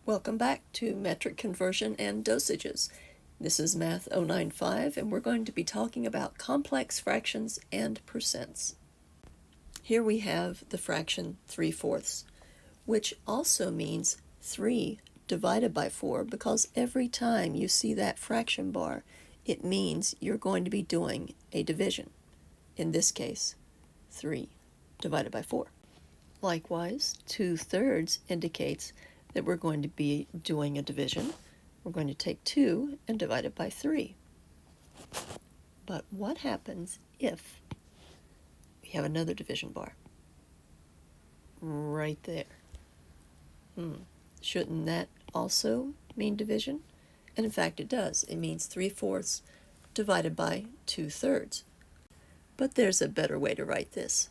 Welcome back to Metric Conversion and Dosages. This is Math 095, and we're going to be talking about complex fractions and percents. Here we have the fraction 3/4, which also means 3 divided by 4, because every time you see that fraction bar, it means you're going to be doing a division. In this case, 3 divided by 4. Likewise, 2/3 indicates that we're going to be doing a division. We're going to take 2 and divide it by 3. But what happens if we have another division bar? Right there. Shouldn't that also mean division? And in fact it does. It means 3/4 divided by 2/3. But there's a better way to write this.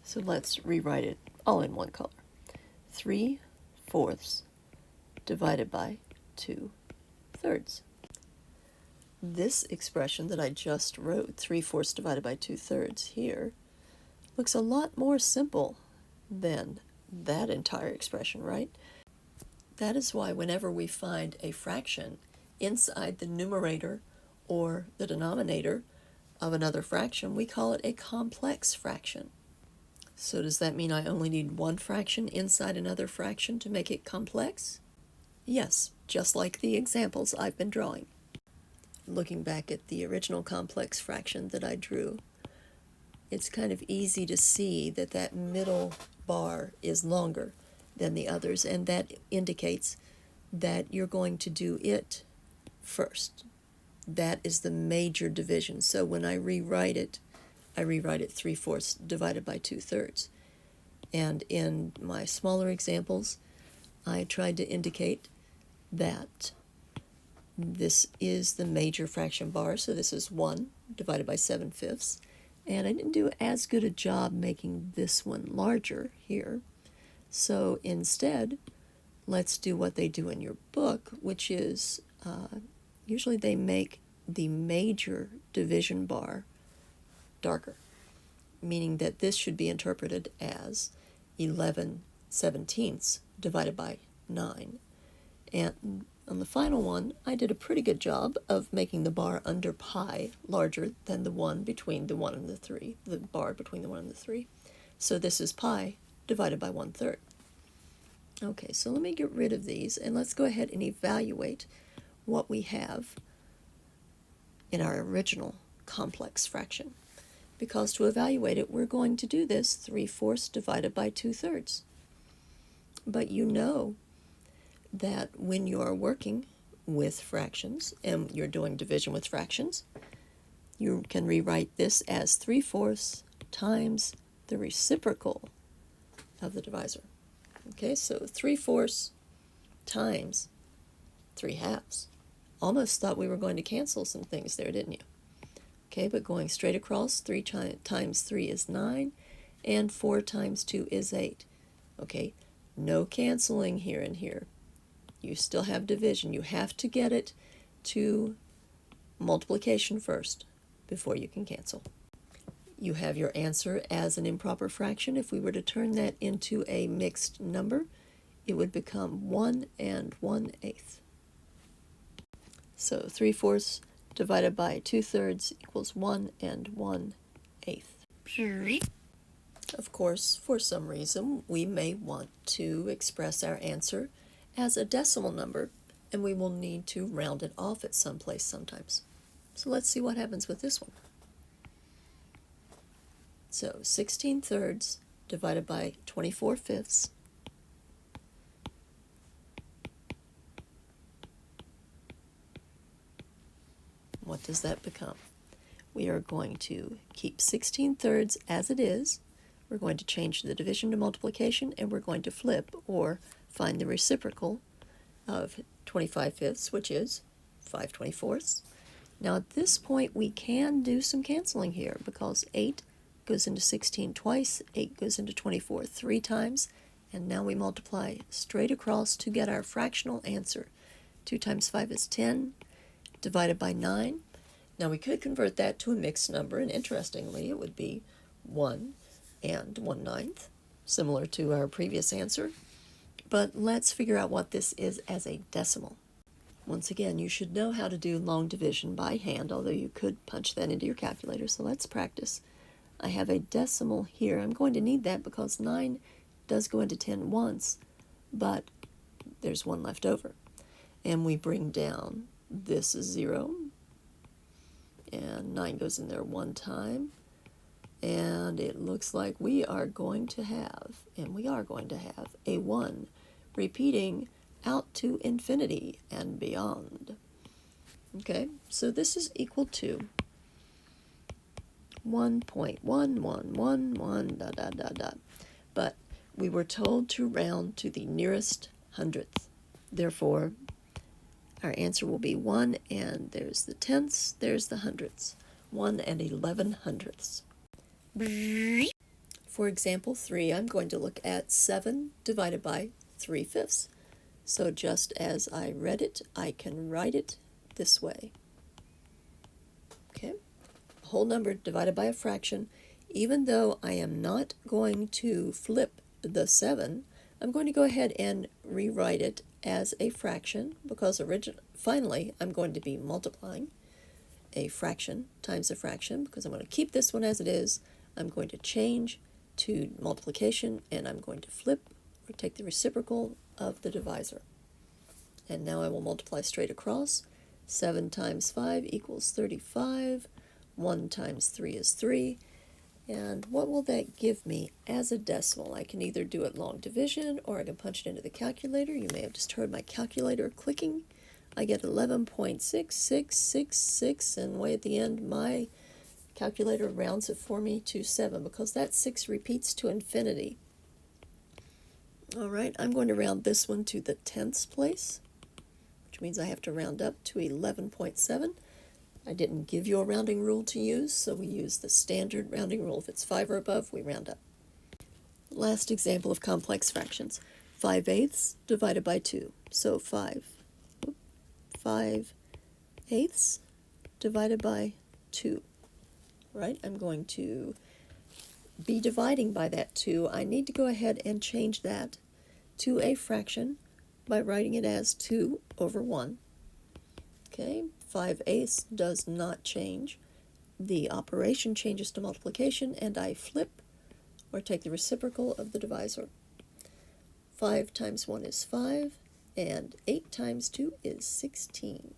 So let's rewrite it all in one color. 3/4 divided by 2/3. This expression that I just wrote, 3/4 divided by 2/3 here, looks a lot more simple than that entire expression, right? That is why whenever we find a fraction inside the numerator or the denominator of another fraction, we call it a complex fraction. So does that mean I only need one fraction inside another fraction to make it complex? Yes, just like the examples I've been drawing. Looking back at the original complex fraction that I drew, it's kind of easy to see that that middle bar is longer than the others, and that indicates that you're going to do it first. That is the major division. So when I rewrite it 3/4 divided by 2/3. And in my smaller examples, I tried to indicate that this is the major fraction bar, so this is 1 divided by 7/5. And I didn't do as good a job making this one larger here. So instead, let's do what they do in your book, which is usually they make the major division bar darker, meaning that this should be interpreted as 11/17 divided by 9. And on the final one, I did a pretty good job of making the bar under pi larger than the one between the 1 and the 3, the bar between the 1 and the 3. So this is pi divided by 1/3. Okay, so let me get rid of these, and let's go ahead and evaluate what we have in our original complex fraction. Because to evaluate it, we're going to do this 3/4 divided by 2/3. But you know that when you're working with fractions and you're doing division with fractions, you can rewrite this as 3/4 times the reciprocal of the divisor. Okay, so 3/4 times 3/2. Almost thought we were going to cancel some things there, didn't you? Okay, but going straight across, 3 times 3 is 9, and 4 times 2 is 8. Okay, no canceling here and here. You still have division. You have to get it to multiplication first before you can cancel. You have your answer as an improper fraction. If we were to turn that into a mixed number, it would become 1 and 1/8. So 3/4 divided by 2/3 equals 1 and 1/8. Of course, for some reason, we may want to express our answer as a decimal number, and we will need to round it off at some place sometimes. So let's see what happens with this one. So 16/3 divided by 24/5. What does that become? We are going to keep 16/3 as it is. We're going to change the division to multiplication, and we're going to flip or find the reciprocal of 25/5, which is 5/24. Now at this point we can do some canceling here, because 8 goes into 16 twice, 8 goes into 24 3 times, and now we multiply straight across to get our fractional answer. 2 times 5 is 10, divided by 9. Now we could convert that to a mixed number, and interestingly it would be 1 and 1/9, similar to our previous answer. But let's figure out what this is as a decimal. Once again, you should know how to do long division by hand, although you could punch that into your calculator, so let's practice. I have a decimal here. I'm going to need that because 9 does go into 10 once, but there's 1 left over. And we bring down, this is 0, and 9 goes in there 1 time, and it looks like we are going to have, a 1 repeating out to infinity and beyond. Okay, so this is equal to 1.1111 ... But we were told to round to the nearest hundredth. Therefore, our answer will be 1, and there's the tenths, there's the hundredths. 1 and 11 hundredths. For example 3, I'm going to look at 7 divided by 3/5. So just as I read it, I can write it this way. Okay, a whole number divided by a fraction. Even though I am not going to flip the 7, I'm going to go ahead and rewrite it as a fraction, because finally I'm going to be multiplying a fraction times a fraction, because I'm going to keep this one as it is. I'm going to change to multiplication, and I'm going to flip or take the reciprocal of the divisor. And now I will multiply straight across. 7 times 5 equals 35. 1 times 3 is 3. And what will that give me as a decimal? I can either do it long division, or I can punch it into the calculator. You may have just heard my calculator clicking. I get 11.6666, and way at the end, my calculator rounds it for me to 7, because that 6 repeats to infinity. All right, I'm going to round this one to the tenths place, which means I have to round up to 11.7. I didn't give you a rounding rule to use, so we use the standard rounding rule. If it's 5 or above, we round up. Last example of complex fractions. 5/8 divided by 2. So 5/8 divided by 2. Right? I'm going to be dividing by that 2. I need to go ahead and change that to a fraction by writing it as 2 over 1. Okay, 5/8 does not change. The operation changes to multiplication, and I flip or take the reciprocal of the divisor. 5 times 1 is 5, and 8 times 2 is 16.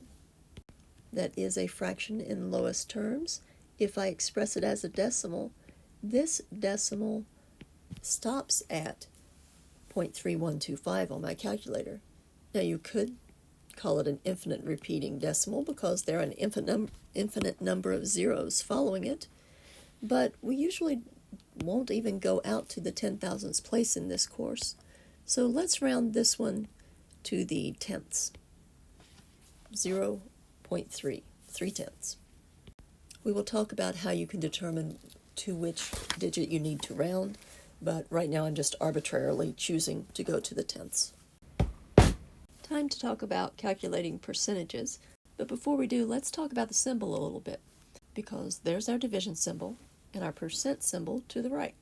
That is a fraction in lowest terms. If I express it as a decimal, this decimal stops at 0.3125 on my calculator. Now you could call it an infinite repeating decimal, because there are an infinite number of zeros following it, but we usually won't even go out to the 10,000th place in this course. So let's round this one to the tenths. 0.3, 3/10. We will talk about how you can determine to which digit you need to round, but right now I'm just arbitrarily choosing to go to the tenths. Time to talk about calculating percentages, but before we do, let's talk about the symbol a little bit, because there's our division symbol and our percent symbol to the right.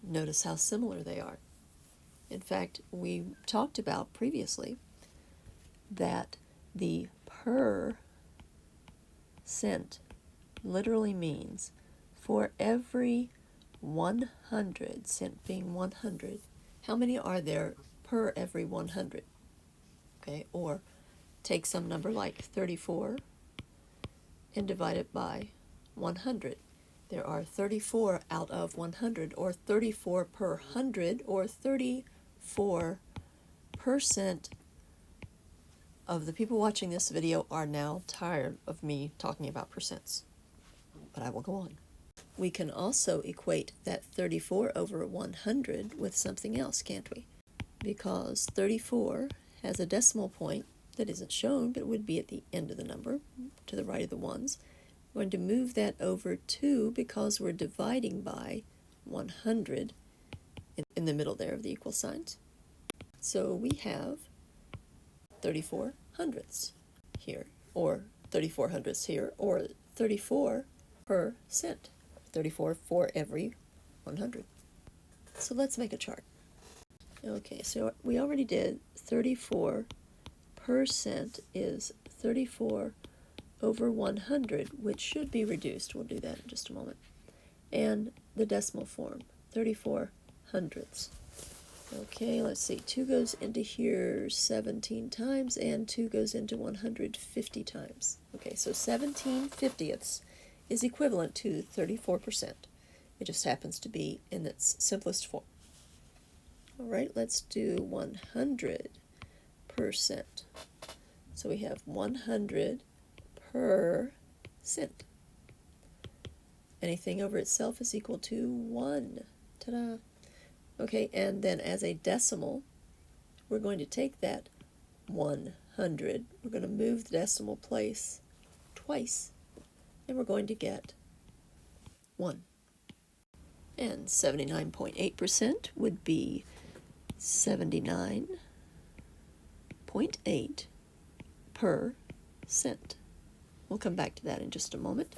Notice how similar they are. In fact, we talked about previously that the % literally means for every 100, cent being 100, how many are there per every 100? Okay, or take some number like 34 and divide it by 100. There are 34 out of 100, or 34 per 100, or 34% of the people watching this video are now tired of me talking about percents. But I will go on. We can also equate that 34 over 100 with something else, can't we? Because 34 has a decimal point that isn't shown, but would be at the end of the number, to the right of the ones. We're going to move that over 2 because we're dividing by 100 in the middle there of the equal signs. So we have 34 hundredths here, or 34 hundredths here, or 34 per cent. 34 for every 100. So let's make a chart. Okay, so we already did 34% is 34 over 100, which should be reduced. We'll do that in just a moment. And the decimal form, 34 hundredths. Okay, let's see. 2 goes into here 17 times, and 2 goes into 150 times. Okay, so 17/50ths is equivalent to 34%. It just happens to be in its simplest form. All right, let's do 100%. So we have 100 per cent. Anything over itself is equal to 1. Ta-da! Okay, and then as a decimal, we're going to take that 100, we're going to move the decimal place twice, and we're going to get 1. And 79.8% would be 79.8 per cent. We'll come back to that in just a moment.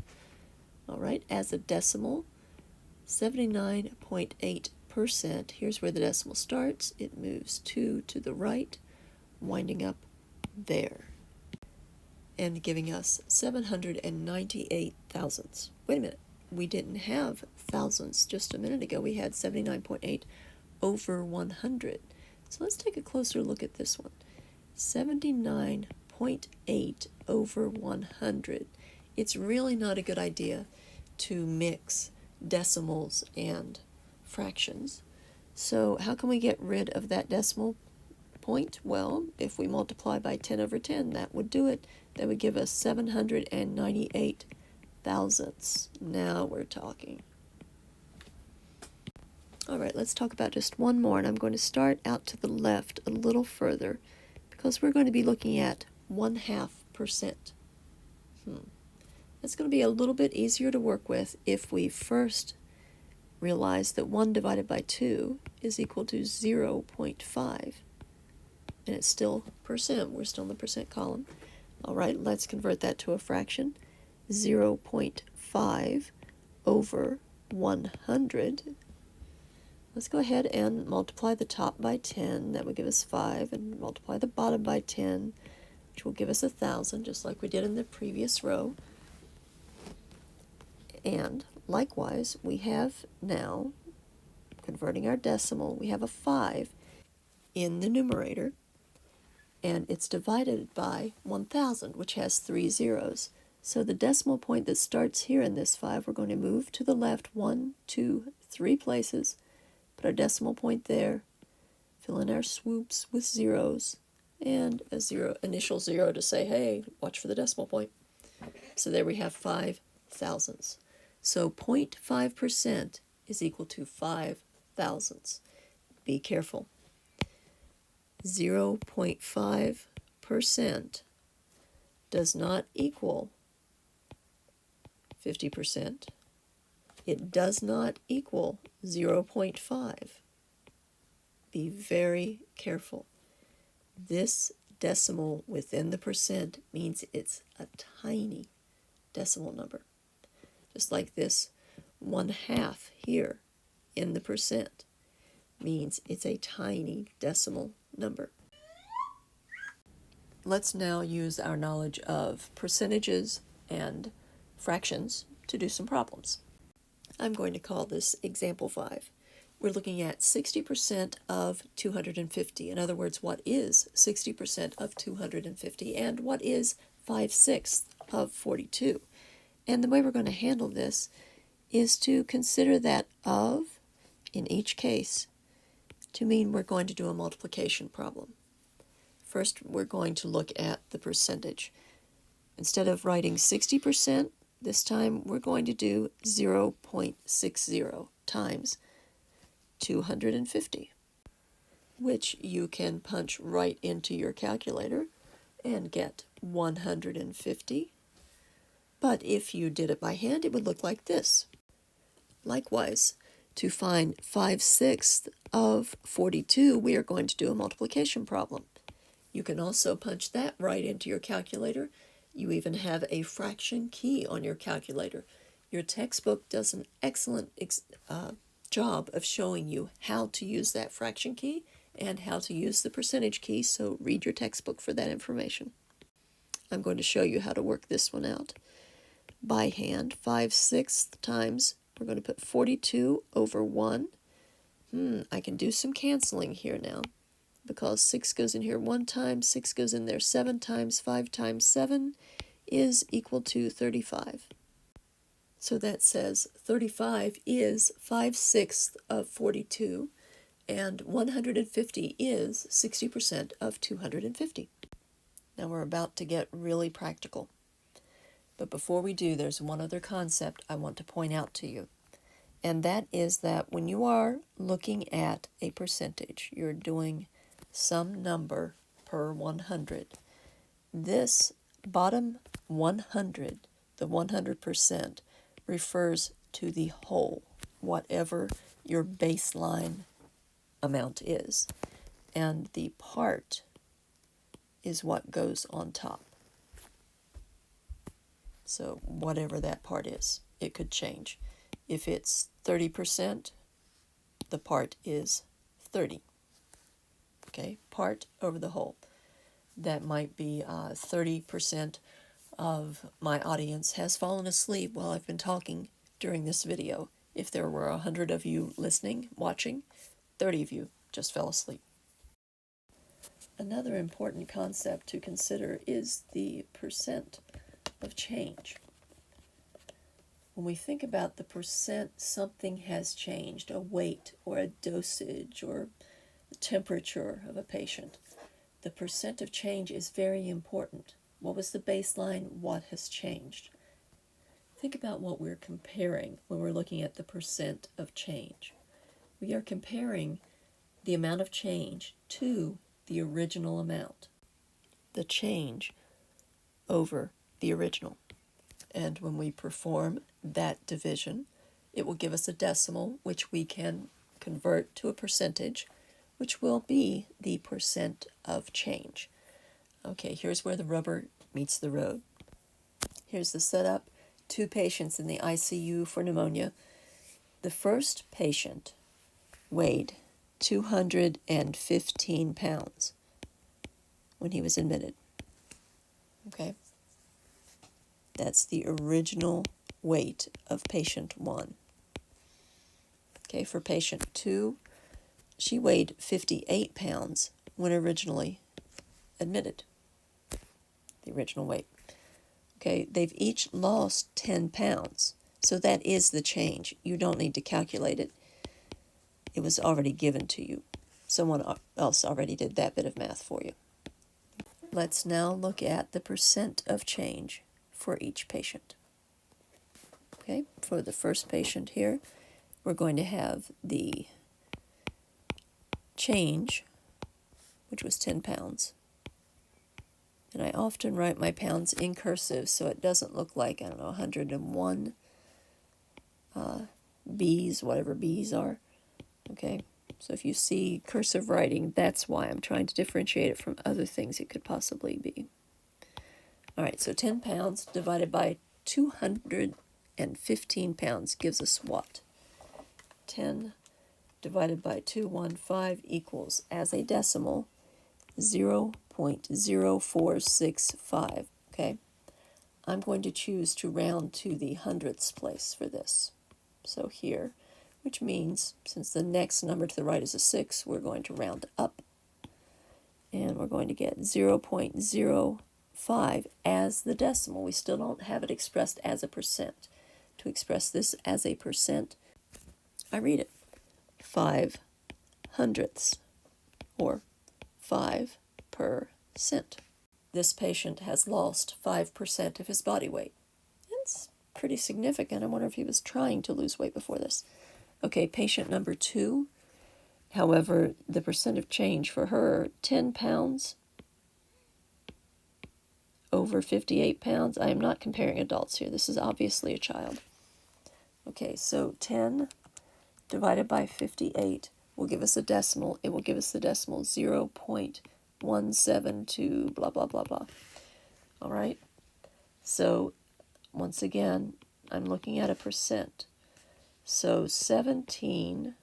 All right, as a decimal, 79.8%, here's where the decimal starts. It moves 2 to the right, winding up there, and giving us 798 thousandths. Wait a minute, we didn't have thousandths just a minute ago. We had 79.8 over 100. So let's take a closer look at this one. 79.8 over 100. It's really not a good idea to mix decimals and fractions. So how can we get rid of that decimal point? Well, if we multiply by 10 over 10, that would do it. That would give us 798 thousandths. Now we're talking. All right, let's talk about just one more, and I'm going to start out to the left a little further because we're going to be looking at 1/2%. It's going to be a little bit easier to work with if we first realize that 1 divided by 2 is equal to 0.5. And it's still percent. We're still in the percent column. All right, let's convert that to a fraction. 0.5 over 100. Let's go ahead and multiply the top by 10. That would give us 5. And multiply the bottom by 10, which will give us 1,000, just like we did in the previous row. And likewise, we have now, converting our decimal, we have a 5 in the numerator, and it's divided by 1,000, which has 3 zeros. So the decimal point that starts here in this 5, we're going to move to the left 1, 2, 3 places, put our decimal point there, fill in our swoops with zeros, and a initial 0 to say, hey, watch for the decimal point. So there we have 5 thousandths. So 0.5% is equal to 5 thousandths. Be careful. 0.5% does not equal 50%. It does not equal 0.5. Be very careful. This decimal within the percent means it's a tiny decimal number. Just like this 1/2 here in the percent means it's a tiny decimal number. Let's now use our knowledge of percentages and fractions to do some problems. I'm going to call this example 5. We're looking at 60% of 250. In other words, what is 60% of 250, and what is 5/6 of 42? And the way we're going to handle this is to consider that of, in each case, to mean we're going to do a multiplication problem. First, we're going to look at the percentage. Instead of writing 60%, this time we're going to do 0.60 times 250, which you can punch right into your calculator and get 150. But if you did it by hand, it would look like this. Likewise, to find 5/6 of 42, we are going to do a multiplication problem. You can also punch that right into your calculator. You even have a fraction key on your calculator. Your textbook does an excellent job of showing you how to use that fraction key and how to use the percentage key, so read your textbook for that information. I'm going to show you how to work this one out. By hand, 5/6 times, we're going to put 42 over 1. I can do some canceling here now, because 6 goes in here 1 time, 6 goes in there 7 times, 5 times 7 is equal to 35. So that says 35 is 5/6 of 42, and 150 is 60% of 250. Now we're about to get really practical. But before we do, there's one other concept I want to point out to you. And that is that when you are looking at a percentage, you're doing some number per 100. This bottom 100, the 100%, refers to the whole, whatever your baseline amount is. And the part is what goes on top. So whatever that part is, it could change. If it's 30%, the part is 30. Okay, part over the whole. That might be 30% of my audience has fallen asleep while I've been talking during this video. If there were 100 of you listening, watching, 30 of you just fell asleep. Another important concept to consider is the percent of change. When we think about the percent something has changed, a weight or a dosage or the temperature of a patient, the percent of change is very important. What was the baseline? What has changed? Think about what we're comparing when we're looking at the percent of change. We are comparing the amount of change to the original amount. The change over the original. And when we perform that division, it will give us a decimal, which we can convert to a percentage, which will be the percent of change. Okay, here's where the rubber meets the road. Here's the setup. 2 patients in the ICU for pneumonia. The first patient weighed 215 pounds when he was admitted. Okay? That's the original weight of patient 1. Okay, for patient 2, she weighed 58 pounds when originally admitted. The original weight. Okay, they've each lost 10 pounds. So that is the change. You don't need to calculate it. It was already given to you. Someone else already did that bit of math for you. Let's now look at the percent of change for each patient. Okay, for the first patient here, we're going to have the change, which was 10 pounds. And I often write my pounds in cursive so it doesn't look like, 101 B's, whatever B's are. Okay, so if you see cursive writing, that's why I'm trying to differentiate it from other things it could possibly be. All right, so 10 pounds divided by 215 pounds gives us what? 10 divided by 215 equals, as a decimal, 0.0465. Okay, I'm going to choose to round to the hundredths place for this. So here, which means since the next number to the right is a 6, we're going to round up. And we're going to get 0.05 as the decimal. We still don't have it expressed as a percent. To express this as a percent, I read it 5 hundredths, or 5%. This patient has lost 5% of his body weight. It's pretty significant. I wonder if he was trying to lose weight before this. Okay, patient number 2, however, the percent of change for her, 10 pounds over 58 pounds. I am not comparing adults here. This is obviously a child. Okay, so 10 divided by 58 will give us a decimal. It will give us the decimal 0.172, blah, blah, blah, blah. All right? So, once again, I'm looking at a percent. So 17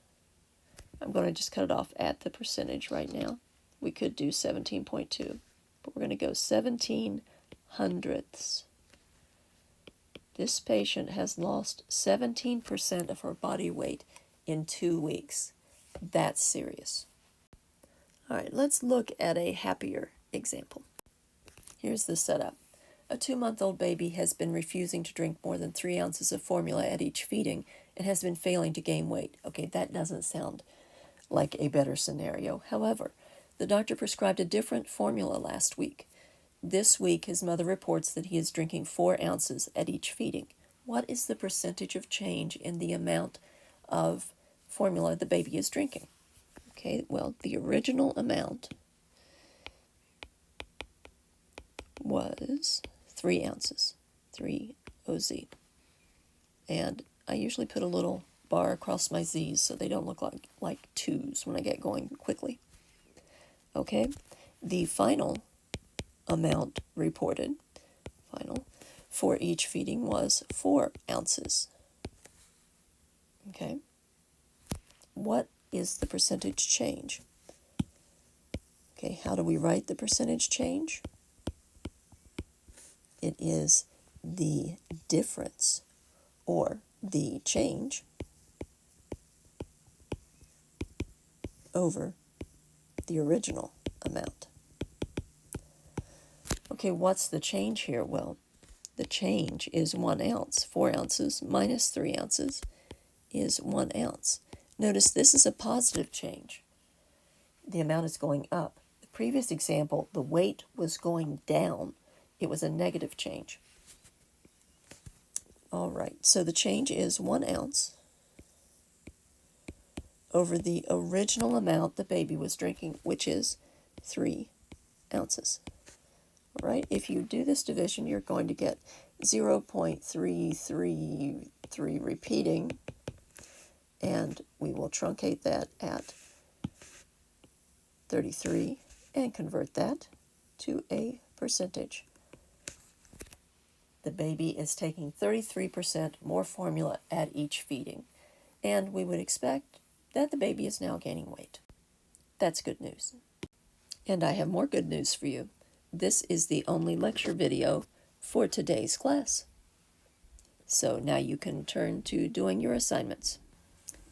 I'm going to just cut it off at the percentage right now. We could do 17.2, but we're going to go 17 hundredths. This patient has lost 17% of her body weight in 2 weeks. That's serious. All right, let's look at a happier example. Here's the setup. A 2-month-old baby has been refusing to drink more than 3 ounces of formula at each feeding and has been failing to gain weight. Okay, that doesn't sound like a better scenario. However, the doctor prescribed a different formula last week. This week, his mother reports that he is drinking 4 ounces at each feeding. What is the percentage of change in the amount of formula the baby is drinking? Okay, well, the original amount was 3 ounces, 3 OZ. And I usually put a little bar across my Z's so they don't look like 2s when I get going quickly. Okay, the final amount reported, for each feeding was 4 ounces. Okay, what is the percentage change? Okay, how do we write the percentage change? It is the difference, or the change, over the original amount. Okay, what's the change here? Well, the change is 1 ounce. 4 ounces minus 3 ounces is 1 ounce. Notice this is a positive change. The amount is going up. The previous example, the weight was going down. It was a negative change. All right, so the change is 1 ounce over the original amount the baby was drinking, which is 3 ounces. All right, if you do this division, you're going to get 0.333 repeating, and we will truncate that at 33 and convert that to a percentage. The baby is taking 33% more formula at each feeding, and we would expect that the baby is now gaining weight. That's good news. And I have more good news for you. This is the only lecture video for today's class. So now you can turn to doing your assignments.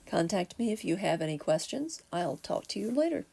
Contact me if you have any questions. I'll talk to you later.